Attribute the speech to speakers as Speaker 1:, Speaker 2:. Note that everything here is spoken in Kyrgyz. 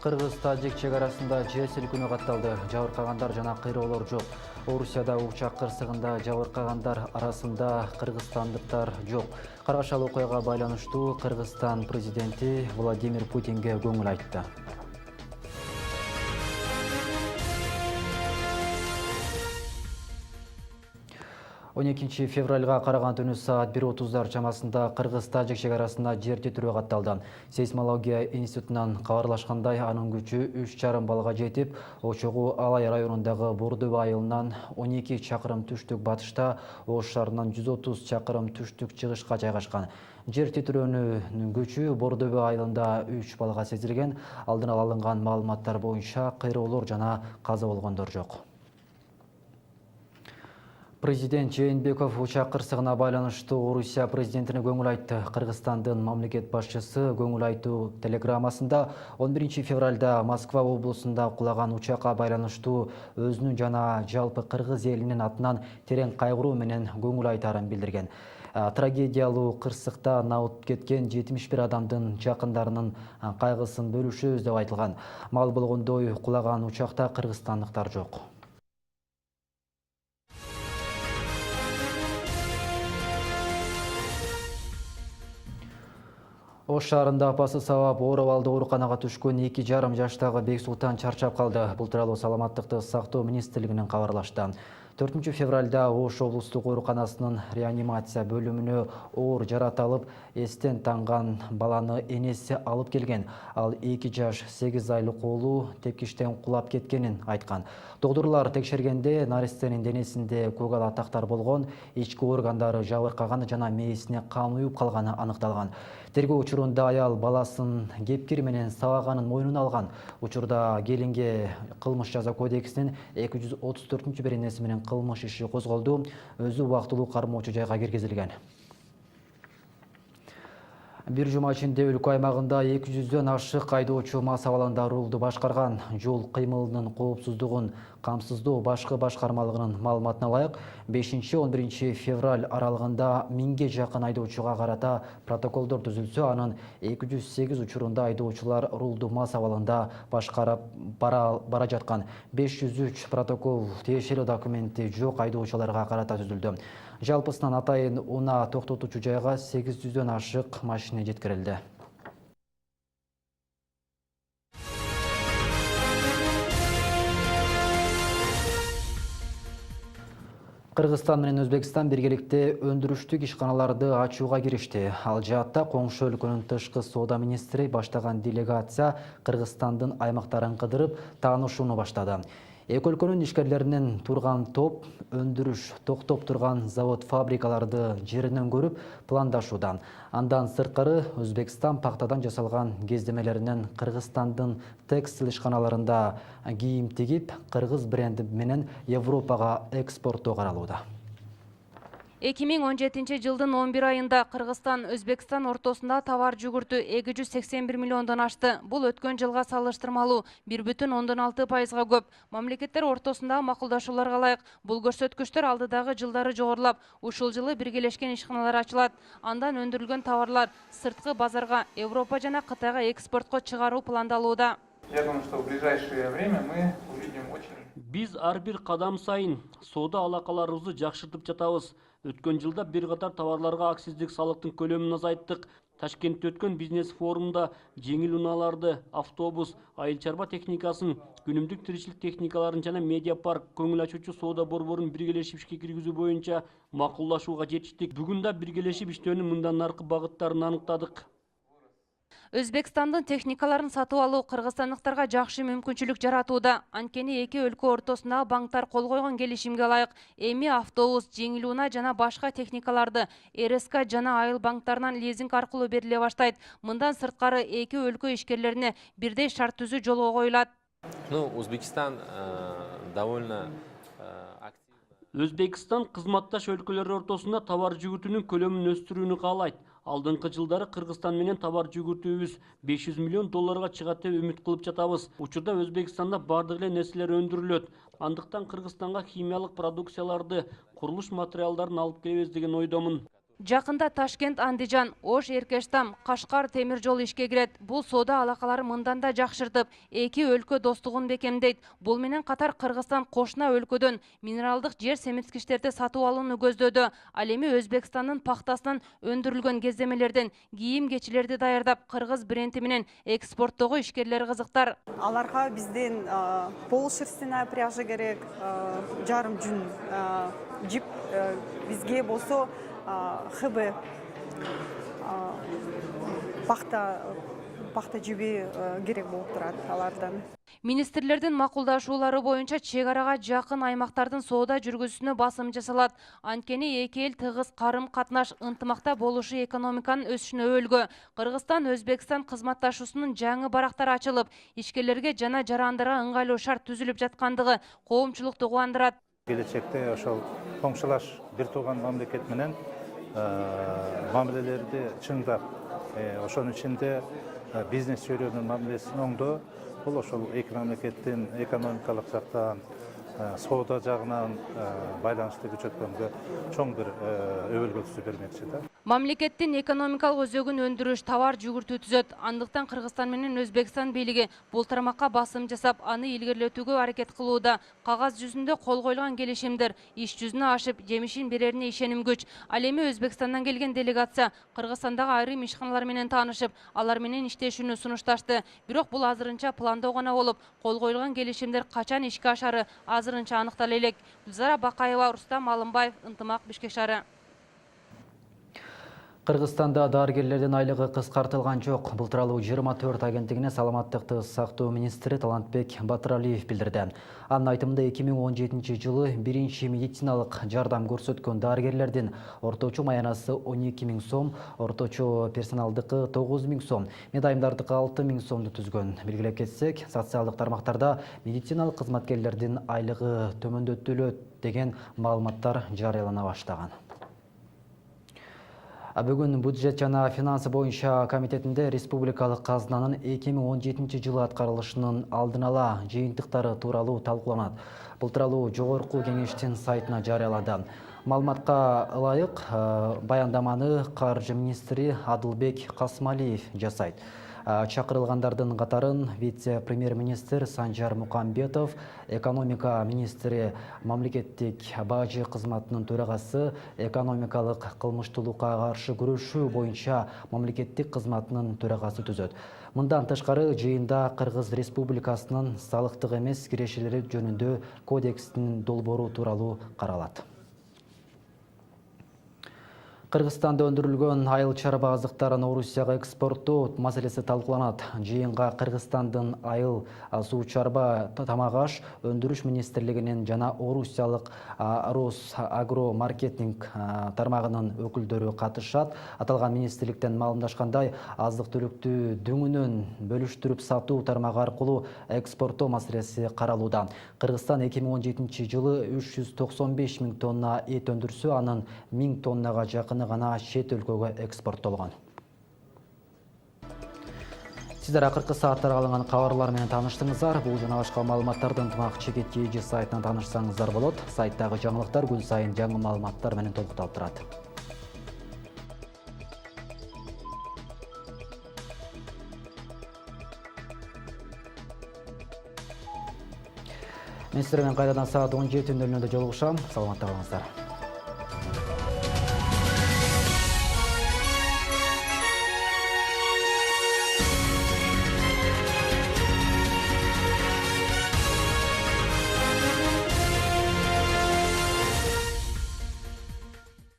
Speaker 1: Кыргыз-Тажик чегарасында жер силкинүү катталды. Жабыркагандар жана кыйроолор жок. Орусияда учак кырсыгында жабыркагандар арасында кыргызстандыктар жок. Каргашалы окуяга байланыштуу Кыргызстан президенти Владимир Путинге көңүл айтты. 12 февральга караган түнү саат 1:30 чамасында Кыргыз-Тажик чегарасында жер титирөө катталды. Сейсмология институтунан кабарлашкандай, анын күчү 3,5 баллга жетип, Очогу Алай районундагы Бордөбө айылынан 12 чакырым түштүк батышта, Ош шаарынан 130 чакырым түштүк чыгышка жайгашкан. Жер титирөөнүн күчү Бордөбө айылында 3 баллга сезилген. Алдын ала алынган маалыматтар боюнча кыйроолор жана каза болгондор жок. Президент Жээнбеков учак кырсыгына байланыштуу Орусия президентине көңүл айтты. Кыргызстандын мамлекет башчысы көңүл айтуу телеграммасында 11 февралда Москва облусунда кулаган учакка байланыштуу өзүнүн жана жалпы кыргыз элинин атынан терең кайгыруу менен көңүл айтаарын билдирген. Трагедиялуу кырсыкта наут кеткен 71 адамдын жакындарынын кайгысын бөлүшөбүз деп айтылган. Маал болгондой, кулаган учакта кыргызстандыктар жок. Ош шаарында апасы сабап ооруп алды ооруканага түшкөн 2,5 жаштагы Бексултан чарчап калды. Бул тууралуу Саламаттыкты сактоо министрлигинен кабарлашты. 4 февралда Ош облустук ооруканасынын реанимация бөлүмүнө оор жарат алып, эстен танган баланы энеси алып келген. Ал 2 жаш 8 айлык оолу тепкичтен кулап кеткенин айткан. Доктурлар текшергенде наристенин денесинде көгал атактар болгон, ички органдары жабыркаган жана мээсине кан уюп калганы аныкталган. Тергөө учурунда аял баласын кепкир менен сабаганын мойнуна алган. Учурда келинге кылмыш жаза кодексинин 234-беренеси менен кылмыш иши козголду. Өзү убактылуу кармоочу жайга киргизилген. Бир жума ичинде өлкө аймагында 200дөн ашык айдоочу мас абалында рулду башкарган. Жол кыймылынын коопсуздугун камсыздоо башкы башкармалыгынын маалыматына ылайык, 5-11 февраль аралыгында 1000ге жакын айдоочуга карата протоколдор түзүлсө, анын 208 учурунда айдоочулар рулду мас абалында башкарып бара жаткан. 503 протокол тиешелүү документи жок айдоочуларга карата түзүлдү. Жалпысынан атайын унаа токтотуучу жайга 800дөн ашык машина жеткирилди. Кыргызстан менен Өзбекстан биргеликте өндүрүштүк ишканаларды ачууга киришти. Ал жаатта коңшу өлкөнүн тышкы соода министри баштаган делегация Кыргызстандын аймактарын кыдырып, таанышууну баштады. Эки өлкөнүн ишкерлеринен турган топ өндүрүш токтоп турган завод-фабрикаларды жеринен көрүп пландашууда. Андан сырткары Өзбекстан пактадан жасалган кездемелеринен Кыргызстандын текстил ишканаларында кийим тигип, кыргыз бренди менен Европага экспорттоо каралууда.
Speaker 2: 2017 жылдын 11 айында Кыргызстан Өзбекстан ортосунда товар жүгүртүү 281 миллиондон ашты. Бул өткөн жылга салыштырмалуу 1,6%га көп. Мамлекеттер ортосунда макулдашууларга ылайык бул көрсөткүчтөр алдыдагы жылдары жогорулап, ушул жылы биргелешкен ишканалар ачылат. Андан өндүрүлгөн товарлар сырткы базарга, Европа жана Кытайга экспортко чыгаруу пландалууда.
Speaker 3: Я думаю, что в ближайшее время мы увидим очень...
Speaker 4: Биз ар бир кадам сайын соода алакаларыбызды жакшыртып жатабыз. Өткөн жылда бир катар товарларга акциздик салыктын көлөмүн азайттык. Ташкентте өткөн бизнес форумда жеңил унааларды, автобус, айыл чарба техникасын, күнүмдүк тиричилик техникаларын жана медиа парк көңүл ачуучу соода борборун биргелешип ишке киргизүү боюнча макулдашууга жетиштик. Бүгүн да биргелешип иштөөнүн мындан аркы багыттарын аныктадык.
Speaker 2: Өзбекстандын техникаларын сатып алуу кыргызстандыктарга жакшы мүмкүнчүлүк жаратууда. Анткени эки өлкө ортосундагы банктар кол койгон келишимге ылайык эми автобус, жеңил унаа жана башка техникаларды РСК жана айыл банктарынан лизинг аркылуу бериле баштайт. Мындан сырткары эки өлкө ишкерлерине бирдей шарт түзүү жолго коюлат.
Speaker 5: Өзбекстан довольно
Speaker 4: Өзбекстан кызматташ өлкөлөр ортосунда товар жүгүртүүнүн көлөмүн өстүрүүнү каалайт. Алдыңкы жылдары Кыргызстан менен товар жүгүртүүбүз 500 миллион долларга чыгат деп үмүт кылып жатабыз. Учурда Өзбекстанда бардык эле нерселер өндүрүлөт. Андыктан Кыргызстанга химиялык продукцияларды, курулуш материалдарын алып келебиз деген ойдомун.
Speaker 2: Жақында Ташкент, Андижан, Ош, Эркештам, Кашкар темир жол ишке кирет. Бул соода алакалары мындан да жакшыртып, эки өлкө достугун бекемдейт. Бул менен катар Кыргызстан кошуна өлкөдөн минералдык жер семирткичтерди сатып алууну көздөдү. Ал эми Өзбекстандын пахтасынан өндүрүлгөн кездемелерден кийим-кечилерди даярдап, кыргыз бренди менен экспорттогу ишкерлер кызыктар.
Speaker 6: Аларга бизден полушерстяная пряжа керек, жарым жүн жип, бизге болсо ХБ пахта жиби керек болуп турат алардан.
Speaker 2: Министрлердин макулдашуулары боюнча чек арага жакын аймактардын соода жүргүзүүсүнө басым жасалат. Анткени эки эл тыгыз карым-катнаш ынтымакта болушу экономиканын өсүшүнө өбөлгө. Кыргызстан Өзбекстан кызматташуусунун жаңы барактары ачылып, ишкерлерге жана жарандарга ыңгайлуу шарт түзүлүп жаткандыгы коомчулукту кубандырат.
Speaker 7: Келечекте ошол коңшулаш бир тууган мамлекет менен мамилелерди чыңдап, ошонун ичинде бизнес чөйрөнүн мамилесин оңдоо, бул ошол эки мамлекеттин экономикалык жактан, соода жагынан байланышты күчөткөнгө чоң бир өбөлгө бермекчи да.
Speaker 2: Мамлекеттин экономикалык өзөгүн өндүрүш, товар жүгүртүү түзөт. Андыктан Кыргызстан менен Өзбекстан бийлиги бул тармакка басым жасап, аны илгерилетүүгө аракет кылууда. Кагаз жүзүндө кол коюлган келишимдер иш жүзүнө ашып, жемишин берерине ишеним күч. Ал эми Өзбекстандан келген делегация Кыргызстандагы айрым ишканалар менен таанышып, алар менен иштешүүнү сунушташты. Бирок бул азырынча пландоо гана болуп, кол коюлган келишимдер качан ишке ашары азырынча аныктала элек. Гүлзара Бакаева, Рустам Алымбаев, Ынтымак, Бишкек шаары.
Speaker 1: Кыргызстанда дарыгерлердин айлыгы кыскартылган жок. Бул тууралуу 24 агенттигине саламаттыкты сактоо министри Талантбек Батыралиев билдирди. Анын айтымында 2017 жылы биринчи медициналык жардам көрсөткөн дарыгерлердин орточо маянасы 12 000 сом, орточо персоналдыкы 9 000 сом, медайымдардыкы 6 000 сомду түзгөн. Белгилеп кетсек, социалдык тармактарда медициналык кызматкерлердин айлыгы төмөндөтүлөт деген маалыматтар жарыялана баштаган. Бүгүн бюджет жана финансы боюнча комитетинде республикалык казынанын 2017 жылы аткарылышынын алдын ала жыйынтыктары тууралуу талкууланат. Бул тууралуу жогорку кеңештин сайтына жарыялады. Маалыматка ылайык баяндаманы каржы министри Адылбек Касмалиев жасайт. Чакырылгандардын катарын вице-премьер-министр Санжар Мукамбетов, экономика министри мамлекеттик бажы кызматынын төрагасы, экономикалык кылмыштуулукка каршы күрөшүү боюнча мамлекеттик кызматынын төрагасы түзөт. Мындан тышкары жыйында Кыргыз Республикасынын салыктык эмес кирешелери жөнүндө кодекстин долбоору тууралуу каралат. Кыргызстанда өндүрүлгөн айыл чарба азыктарын Орусияга экспорттоо маселеси талкууланат. Жыйынга Кыргызстандын айыл суу чарба тамак аш өндүрүш министрлигинин жана Орусиялык Росагро маркетинг тармагынын өкүлдөрү катышат. Аталган министрликтен маалымдашкандай, азык-түлүктү дүңүнөн бөлүштүрүп сатуу тармагы аркылуу экспорттоо маселеси каралууда. Кыргызстан 2017 жылы 395 000 тонна эт өндүрсө, анын 1000 тоннага жакыны гана чет өлкөгө экспорттолгон. Сиздер акыркы сааттарга алынган кабарлар менен тааныштыңыздар. Бул жана башка маалыматтарды Ынтымак Чекит ТG сайтынан таанышсаңыздар болот. Сайттагы жаңылыктар күн сайын жаңы маалыматтар менен толукталып турат. Мен сиздер менен кайрадан саат 17:00-дө жолугушам. Саламатта калыңыздар.